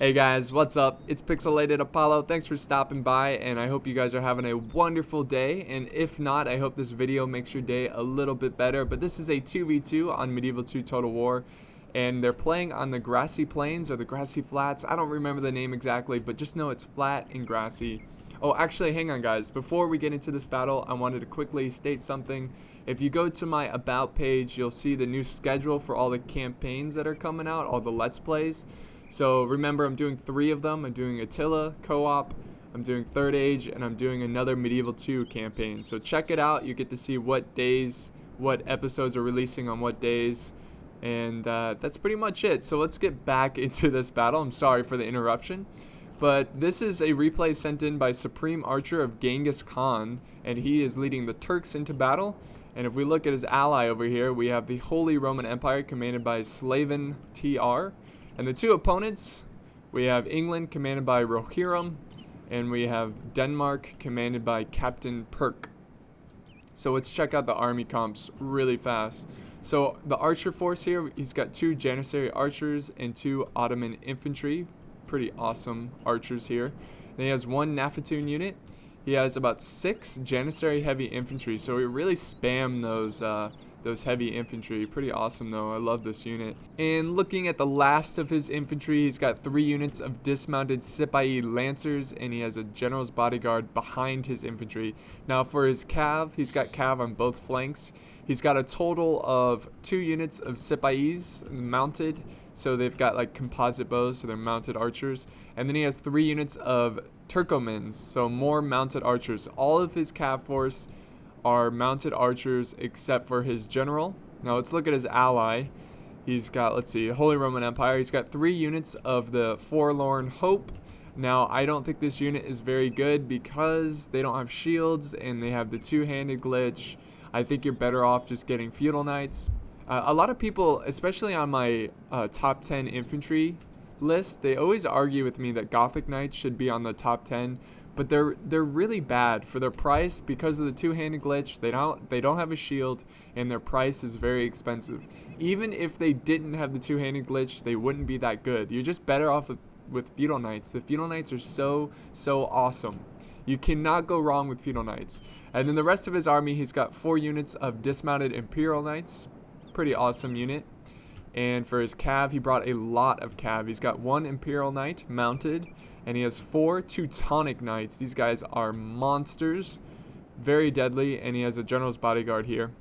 Hey guys, what's up? It's Pixelated Apollo. Thanks for stopping by, and I hope you guys are having a wonderful day. And if not, I hope this video makes your day a little bit better. But this is a 2v2 on Medieval 2 Total War, and they're playing on the Grassy Plains or the Grassy Flats. I don't remember the name exactly, but just know it's flat and grassy. Oh, actually, hang on guys. Before we get into this battle, I wanted to quickly state something. If you go to my About page, you'll see the new schedule for all the campaigns that are coming out, all the Let's Plays. So remember, I'm doing 3 of them. I'm doing Attila co-op, I'm doing Third Age, and I'm doing another Medieval 2 campaign. So check it out. You get to see what days, what episodes are releasing on what days. And that's pretty much it. So let's get back into this battle. I'm sorry for the interruption. But this is a replay sent in by Supreme Archer of Genghis Khan, and he is leading the Turks into battle. And if we look at his ally over here, we have the Holy Roman Empire commanded by Slaven TR. And the two opponents, we have England commanded by Rohirrim, and we have Denmark commanded by Captain Perk. So let's check out the army comps really fast. So the archer force here, he's got 2 Janissary archers and 2 Ottoman infantry. Pretty awesome archers here. And he has 1 Nafatoon unit. He has about 6 Janissary heavy infantry, so we really spam those heavy infantry. Pretty awesome though. I love this unit. And looking at the last of his infantry, he's got 3 units of dismounted Sipahi lancers, and he has a general's bodyguard behind his infantry. Now for his cav, he's got cav on both flanks. He's got a total of 2 units of Sipahis mounted, so they've got like composite bows, so they're mounted archers. And then he has 3 units of Turkomans, so more mounted archers. All of his cav force are mounted archers except for his general. Now let's look at his ally. He's got, let's see, Holy Roman Empire. He's got 3 units of the Forlorn Hope. Now I don't think this unit is very good because they don't have shields and they have the 2-handed glitch. I think you're better off just getting Feudal Knights. A lot of people, especially on my top 10 infantry list, they always argue with me that Gothic Knights should be on the top 10, but they're really bad for their price because of the 2-handed glitch. They don't have a shield, and their price is very expensive. Even if they didn't have the 2-handed glitch, they wouldn't be that good. You're just better off with Feudal Knights. The Feudal Knights are so awesome. You cannot go wrong with Feudal Knights. And then the rest of his army, he's got 4 units of dismounted Imperial Knights. Pretty awesome unit. And for his cav, he brought a lot of cav. He's got 1 Imperial Knight mounted, and he has 4 Teutonic Knights. These guys are monsters, very deadly, and he has a general's bodyguard here.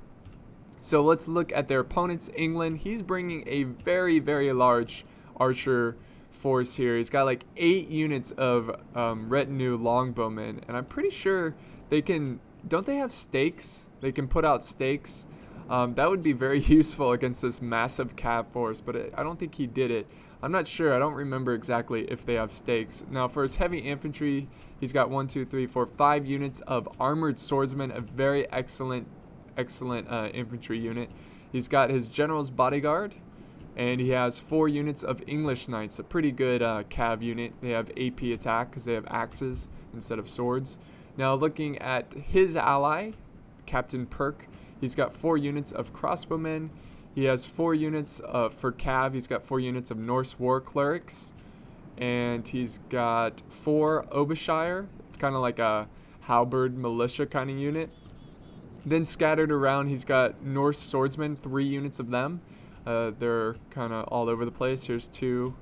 So let's look at their opponents. England, he's bringing a very large archer force here. He's got like 8 units of retinue longbowmen, and I'm pretty sure they can, don't they have stakes? They can put out stakes. That would be very useful against this massive cav force, but I don't think he did it. I'm not sure. I don't remember exactly if they have stakes. Now for his heavy infantry, he's got 5 units of armored swordsmen, a very excellent infantry unit. He's got his general's bodyguard, and he has 4 units of English knights, a pretty good cav unit. They have AP attack because they have axes instead of swords. Now looking at his ally, Captain Perk, he's got 4 units of crossbowmen. He has 4 units for cav. He's got 4 units of Norse war clerics, and he's got 4 Obishire. It's kind of like a halberd militia kind of unit. Then scattered around, he's got Norse swordsmen, 3 units of them. They're kind of all over the place. Here's 2,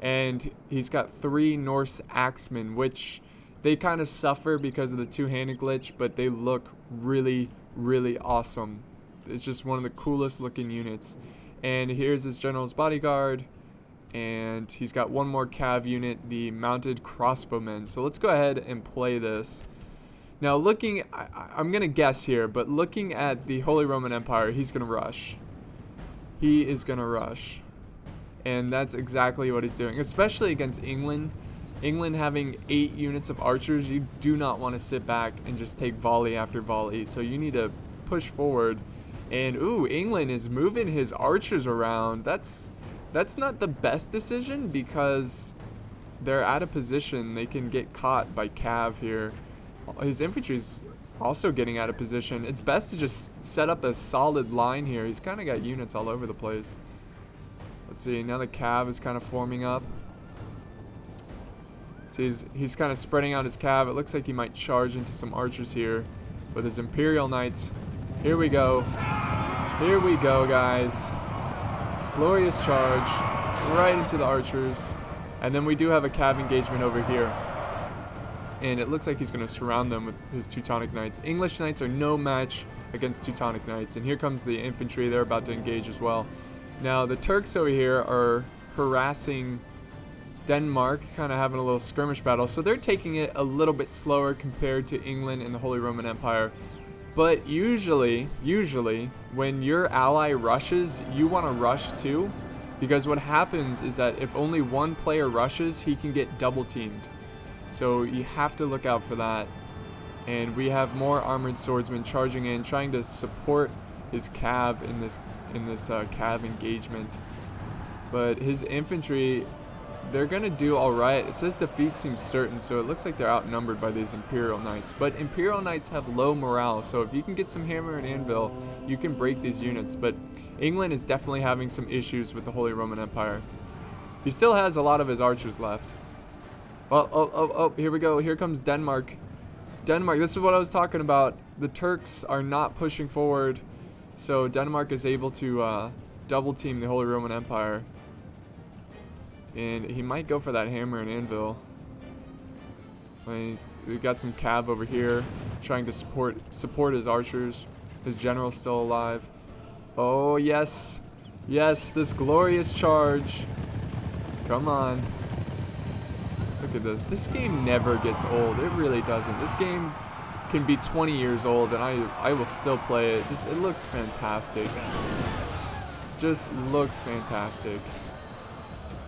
and he's got 3 Norse axemen, which they kind of suffer because of the 2-handed glitch, but they look really awesome. It's just one of the coolest looking units. And here's his general's bodyguard, and he's got 1 more cav unit, the mounted crossbowmen. So let's go ahead and play this. Now looking, I'm gonna guess here, but looking at the Holy Roman Empire, he's gonna rush. He is gonna rush, and that's exactly what he's doing, especially against England. England having 8 units of archers, you do not want to sit back and just take volley after volley. So you need to push forward. And ooh, England is moving his archers around. That's not the best decision because they're out of position. They can get caught by cav here. His infantry's also getting out of position. It's best to just set up a solid line here. He's kind of got units all over the place. Let's see, now the cav is kind of forming up. So he's kind of spreading out his cav. It looks like he might charge into some archers here with his Imperial Knights. Here we go. Here we go, guys. Glorious charge right into the archers. And then we do have a cav engagement over here. And it looks like he's going to surround them with his Teutonic Knights. English Knights are no match against Teutonic Knights. And here comes the infantry. They're about to engage as well. Now, the Turks over here are harassing Denmark, kind of having a little skirmish battle. So they're taking it a little bit slower compared to England and the Holy Roman Empire. But usually, when your ally rushes, you want to rush too. Because what happens is that if only one player rushes, he can get double teamed. So you have to look out for that. And we have more armored swordsmen charging in, trying to support his cav in this cav engagement. But his infantry, they're gonna do all right. It says defeat seems certain, so it looks like they're outnumbered by these Imperial Knights. But Imperial Knights have low morale, so if you can get some hammer and anvil, you can break these units. But England is definitely having some issues with the Holy Roman Empire. He still has a lot of his archers left. Oh, here we go. Here comes Denmark. Denmark, this is what I was talking about. The Turks are not pushing forward, so Denmark is able to double team the Holy Roman Empire. And he might go for that hammer and anvil. We've got some cav over here trying to support his archers. His general's still alive. Oh, yes. Yes, this glorious charge. Come on. Look at this. This game never gets old. It really doesn't. This game can be 20 years old and I will still play it. It looks fantastic. Just looks fantastic.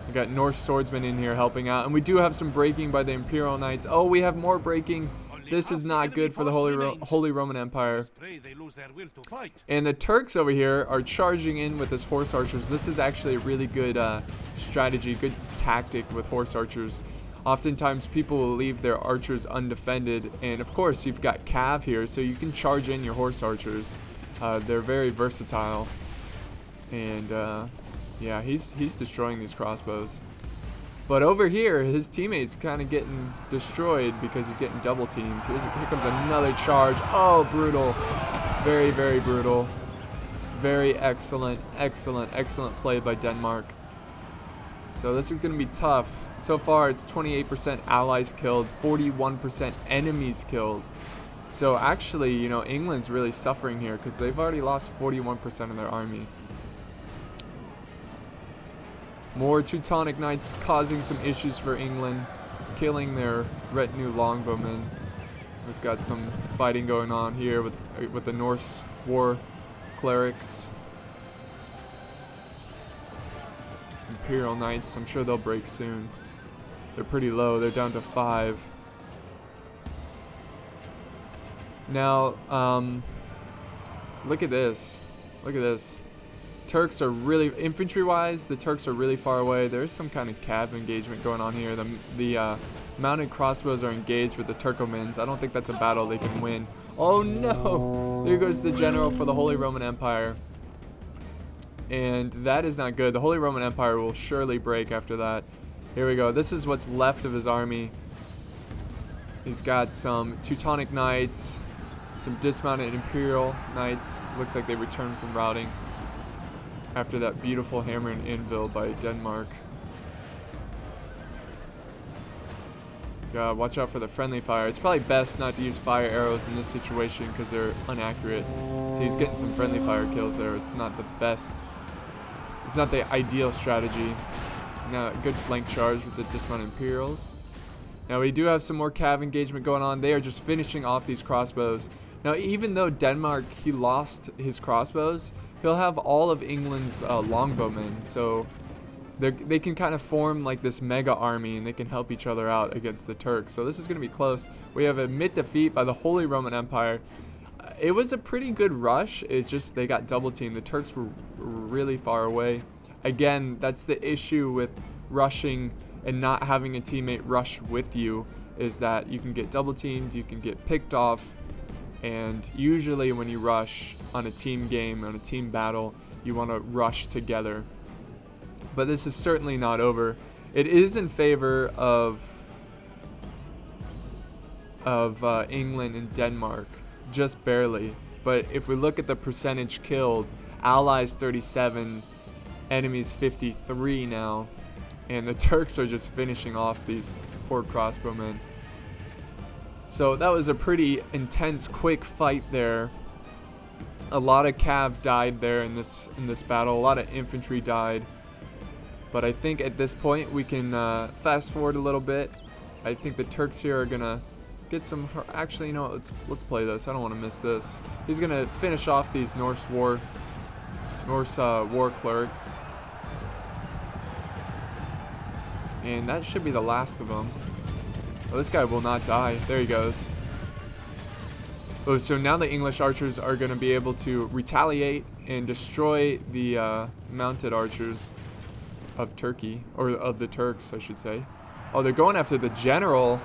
We got Norse swordsmen in here helping out. And we do have some breaking by the Imperial Knights. Oh, we have more breaking. This is not good for the Holy Roman Empire. And the Turks over here are charging in with his horse archers. This is actually a really good strategy, good tactic with horse archers. Oftentimes people will leave their archers undefended. And of course you've got cav here, so you can charge in your horse archers. They're very versatile. And yeah, he's destroying these crossbows. But over here, his teammate's kind of getting destroyed because he's getting double teamed. Here comes another charge. Oh, brutal. Very, very brutal. Very excellent play by Denmark. So this is going to be tough. So far, it's 28% allies killed, 41% enemies killed. So actually, you know, England's really suffering here because they've already lost 41% of their army. More Teutonic Knights causing some issues for England, killing their retinue longbowmen. We've got some fighting going on here with the Norse war clerics. Imperial Knights, I'm sure they'll break soon. They're pretty low, they're down to 5. Now, look at this. Look at this. Turks are really, infantry-wise, the Turks are really far away. There's some kind of cav engagement going on here. The mounted crossbows are engaged with the Turkomans. I don't think that's a battle they can win. Oh no! There goes the general for the Holy Roman Empire. And that is not good. The Holy Roman Empire will surely break after that. Here we go. This is what's left of his army. He's got some Teutonic Knights, some dismounted Imperial Knights. Looks like they returned from routing after that beautiful hammer and anvil by Denmark. Watch out for the friendly fire. It's probably best not to use fire arrows in this situation because they're inaccurate. So he's getting some friendly fire kills there. It's not the best. It's not the ideal strategy. Now, good flank charge with the dismounted Imperials. Now we do have some more cav engagement going on. They are just finishing off these crossbows. Now even though Denmark, he lost his crossbows, he'll have all of England's longbowmen. So they can kind of form like this mega army and they can help each other out against the Turks. So this is going to be close. We have a mid defeat by the Holy Roman Empire. It was a pretty good rush. It's just they got double teamed. The Turks were really far away. Again, that's the issue with rushing and not having a teammate rush with you, is that you can get double teamed, you can get picked off, and usually when you rush on a team game, on a team battle, you want to rush together. But this is certainly not over. It is in favor of of England and Denmark, just barely. But if we look at the percentage killed, Allies 37, enemies 53 now, and the Turks are just finishing off these poor crossbowmen. So that was a pretty intense, quick fight there. A lot of cav died there in this battle. A lot of infantry died. But I think at this point we can fast forward a little bit. I think the Turks here are gonna get some. Actually, you know, let's play this. I don't want to miss this. He's gonna finish off these Norse war clerics, and that should be the last of them. Oh, this guy will not die. There he goes. Oh, so now the English archers are going to be able to retaliate and destroy the mounted archers of Turkey, or of the Turks, I should say. Oh, they're going after the general.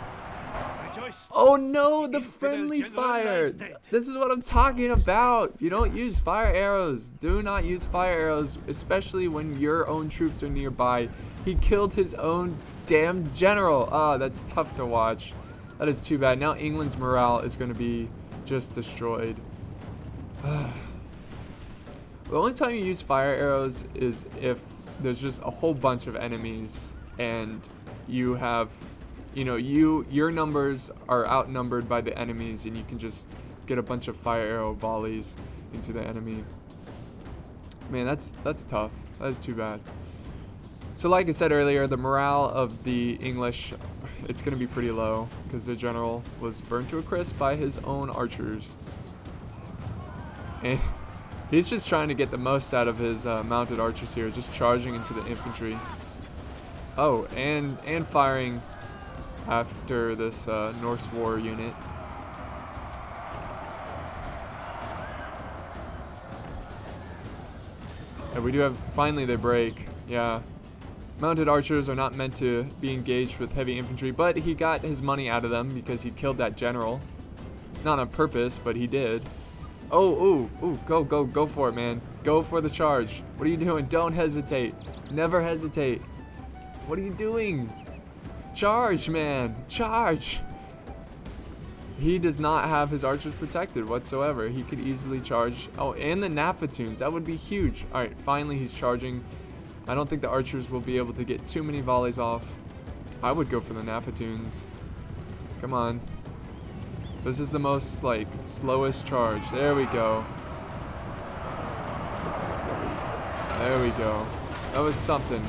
Oh no, the friendly fire. This is what I'm talking about. You don't use fire arrows. Do not use fire arrows, especially when your own troops are nearby. He killed his own damn general. Ah, that's tough to watch. That is too bad. Now England's morale is going to be just destroyed. The only time you use fire arrows is if there's just a whole bunch of enemies and you have, you know, your numbers are outnumbered by the enemies, and you can just get a bunch of fire arrow volleys into the enemy. Man, that's tough. That is too bad. So like I said earlier, the morale of the English, it's going to be pretty low because the general was burned to a crisp by his own archers. And he's just trying to get the most out of his mounted archers here, just charging into the infantry. Oh, and firing after this Norse war unit. And we do have, finally they break. Yeah. Mounted archers are not meant to be engaged with heavy infantry, but he got his money out of them because he killed that general. Not on purpose, but he did. Oh, ooh, go for it, man. Go for the charge. What are you doing? Don't hesitate. Never hesitate. What are you doing? Charge, man. Charge. He does not have his archers protected whatsoever. He could easily charge. Oh, and the Nafatoons. That would be huge. All right, finally he's charging. I don't think the archers will be able to get too many volleys off. I would go for the Nafatoons. Come on. This is the most, like, slowest charge. There we go. There we go. That was something.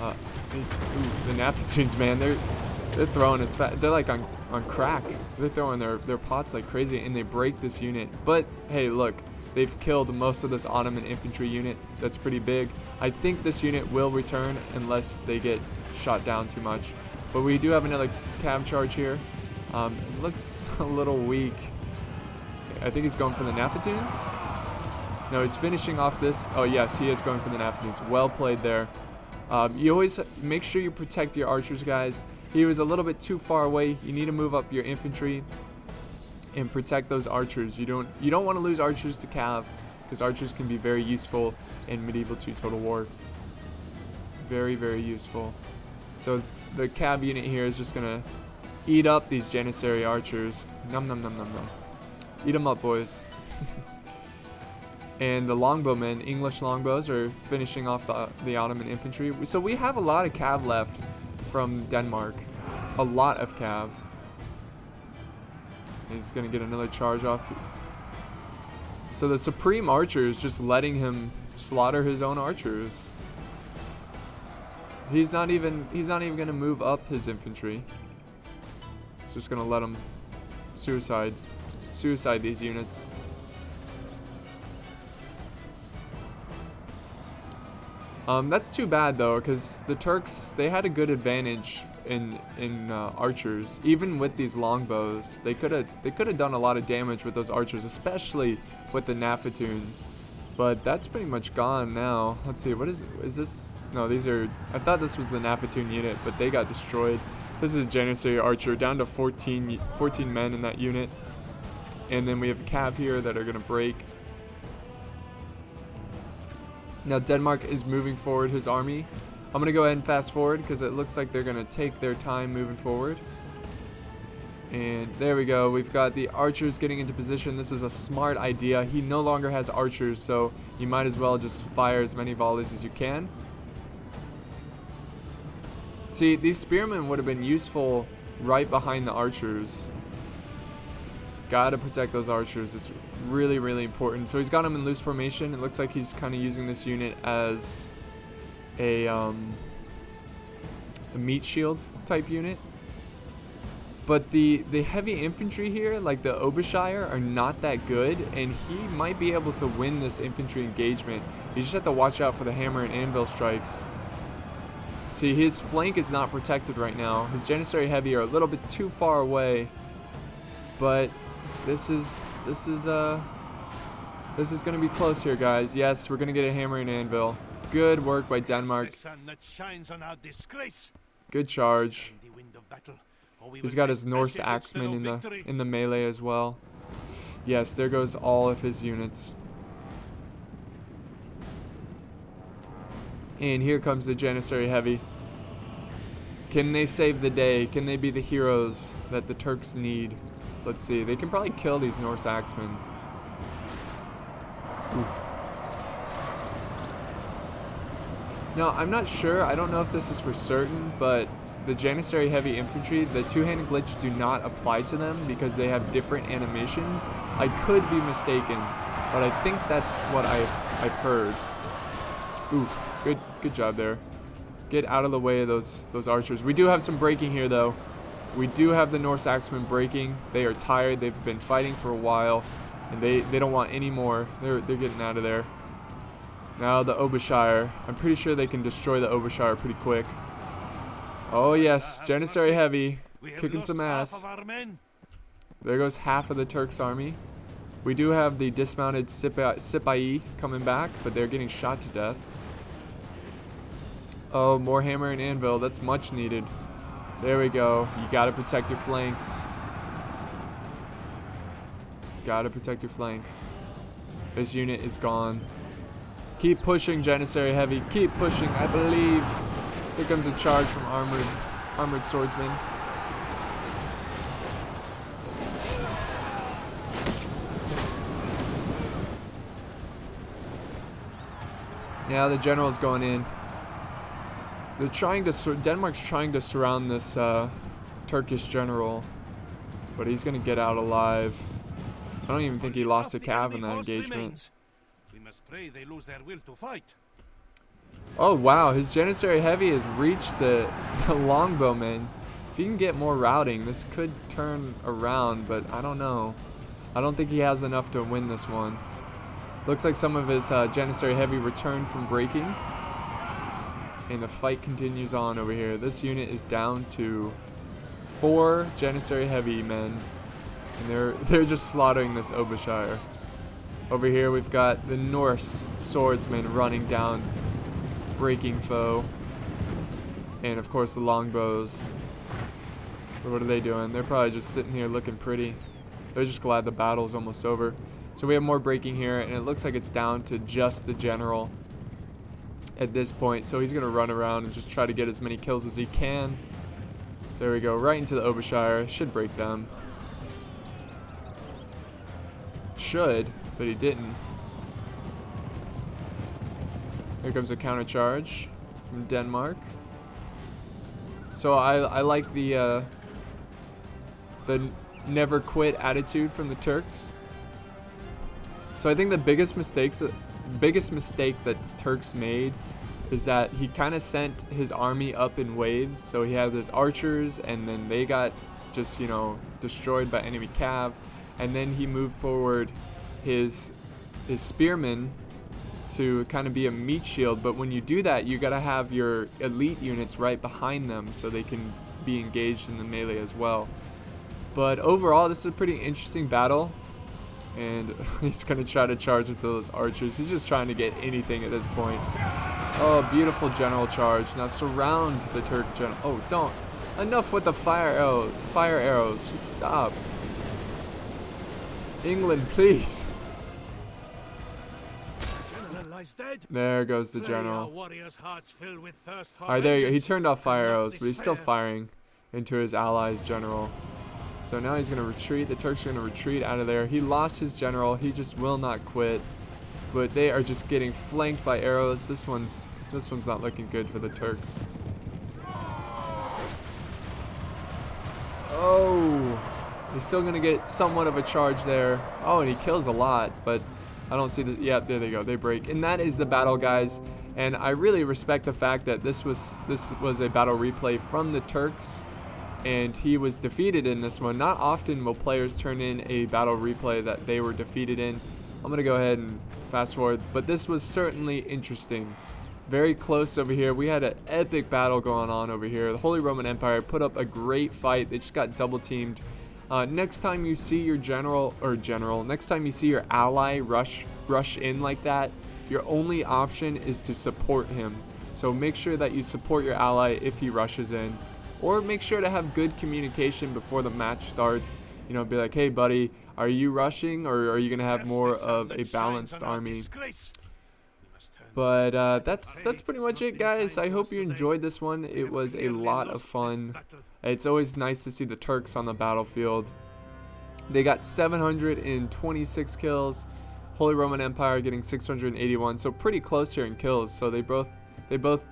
Ooh, the Nafatoons, man, they're throwing as fast. They're like on crack. They're throwing their pots like crazy, and they break this unit. But hey, look, they've killed most of this Ottoman infantry unit. That's pretty big. I think this unit will return unless they get shot down too much. But we do have another cav charge here. It looks a little weak. I think he's going for the Nafatoons. No, he's finishing off this. Oh yes, he is going for the Nafatoons. Well played there. You always make sure you protect your archers, guys. He was a little bit too far away. You need to move up your infantry and protect those archers. You don't want to lose archers to cav, because archers can be very useful in Medieval 2 Total War. Very, very useful. So the cav unit here is just gonna eat up these Janissary archers. Nom nom nom nom nom. Eat them up, boys. And the longbowmen, English longbows, are finishing off the Ottoman infantry. So we have a lot of cav left from Denmark. A lot of cav. He's going to get another charge off. So the Supreme Archer is just letting him slaughter his own archers. He's not even going to move up his infantry. He's just going to let him suicide these units. That's too bad though, because the Turks, they had a good advantage in archers. Even with these longbows, they could have done a lot of damage with those archers, especially with the Nafatoons. But that's pretty much gone now. Let's see, what is this? No, these are, I thought this was the Nafatoon unit, but they got destroyed. This is a Janissary archer, down to 14 men in that unit. And then we have a cav here that are gonna break. Now Denmark is moving forward his army. I'm going to go ahead and fast forward because it looks like they're going to take their time moving forward. And there we go. We've got the archers getting into position. This is a smart idea. He no longer has archers, so you might as well just fire as many volleys as you can. See, these spearmen would have been useful right behind the archers. Gotta protect those archers. It's really, really important. So he's got them in loose formation. It looks like he's kind of using this unit as a meat shield type unit. But the heavy infantry here, like the Obershire, are not that good, and he might be able to win this infantry engagement. You just have to watch out for the hammer and anvil strikes. See, his flank is not protected right now. His Janissary heavy are a little bit too far away, but this is gonna be close here, guys. Yes, we're gonna get a hammer and anvil. Good work by Denmark. Good charge. He's got his Norse axemen in the melee as well. Yes, there goes all of his units. And here comes the Janissary heavy. Can they save the day? Can they be the heroes that the Turks need? Let's see. They can probably kill these Norse axemen. Oof. Now, I'm not sure. I don't know if this is for certain, but the Janissary heavy infantry, the two-handed glitch do not apply to them because they have different animations. I could be mistaken, but I think that's what I've heard. Oof. Good job there. Get out of the way of those archers. We do have some breaking here, though. We do have the Norse axemen breaking. They are tired. They've been fighting for a while, and they don't want any more. They're getting out of there. Now the Obershire. I'm pretty sure they can destroy the Obershire pretty quick. Oh yes, Janissary heavy, kicking some ass. There goes half of the Turks' army. We do have the dismounted Sipai coming back, but they're getting shot to death. Oh, more hammer and anvil. That's much needed. There we go. You gotta protect your flanks. Gotta protect your flanks. This unit is gone. Keep pushing, Janissary heavy. Keep pushing. I believe. Here comes a charge from armored swordsmen. Yeah, the general's going in. They're trying to. Denmark's trying to surround this Turkish general, but he's gonna get out alive. I don't even think he lost a cav in that engagement. We must pray they lose their will to fight. Oh wow, his Janissary heavy has reached the longbowmen. If he can get more routing, this could turn around, but I don't know. I don't think he has enough to win this one. Looks like some of his Janissary heavy returned from breaking. And the fight continues on over here. This unit is down to 4 Janissary heavy men. And they're just slaughtering this Obershire. Over here we've got the Norse swordsmen running down breaking foe. And of course the longbows. But what are they doing? They're probably just sitting here looking pretty. They're just glad the battle's almost over. So we have more breaking here, and it looks like it's down to just the general at this point. So he's going to run around and just try to get as many kills as he can. So there we go, right into the Obershire. Should break them. Should, but he didn't. Here comes a counter charge from Denmark. So I like the never quit attitude from the Turks. So I think the biggest mistake that the Turks made is that he kind of sent his army up in waves. So he had his archers, and then they got just, you know, destroyed by enemy cav, and then he moved forward his spearmen to kind of be a meat shield. But when you do that, you got to have your elite units right behind them so they can be engaged in the melee as well. But overall, this is a pretty interesting battle. And he's going to try to charge into those archers. He's just trying to get anything at this point. Oh, beautiful general charge. Now surround the Turk general. Oh, don't. Enough with the fire arrows. Just stop. England, please. There goes the general. Alright, there you go. He turned off fire arrows, but he's still firing into his allies' general. So now he's going to retreat. The Turks are going to retreat out of there. He lost his general. He just will not quit. But they are just getting flanked by arrows. This one's not looking good for the Turks. Oh, he's still going to get somewhat of a charge there. Oh, and he kills a lot, but I don't see the, yeah, there they go. They break. And that is the battle, guys. And I really respect the fact that this was a battle replay from the Turks, and he was defeated in this one. Not often will players turn in a battle replay that they were defeated in. I'm gonna go ahead and fast forward, but this was certainly interesting. Very close over here. We had an epic battle going on over here. The Holy Roman Empire put up a great fight. They just got double teamed. Next time you see your next time you see your ally rush in like that, your only option is to support him. So make sure that you support your ally if he rushes in, or make sure to have good communication before the match starts. You know, be like, hey buddy, are you rushing, or are you gonna have more of a balanced army? But that's pretty much it, guys. I hope you enjoyed this one. It was a lot of fun. It's always nice to see the Turks on the battlefield. They got 726 kills. Holy Roman Empire getting 681, so pretty close here in kills. So they both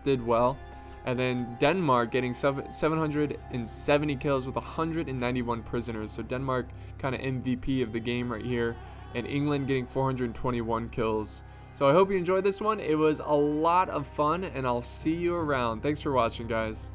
did well. And then Denmark getting 770 kills with 191 prisoners. So Denmark kind of MVP of the game right here. And England getting 421 kills. So I hope you enjoyed this one. It was a lot of fun, and I'll see you around. Thanks for watching, guys.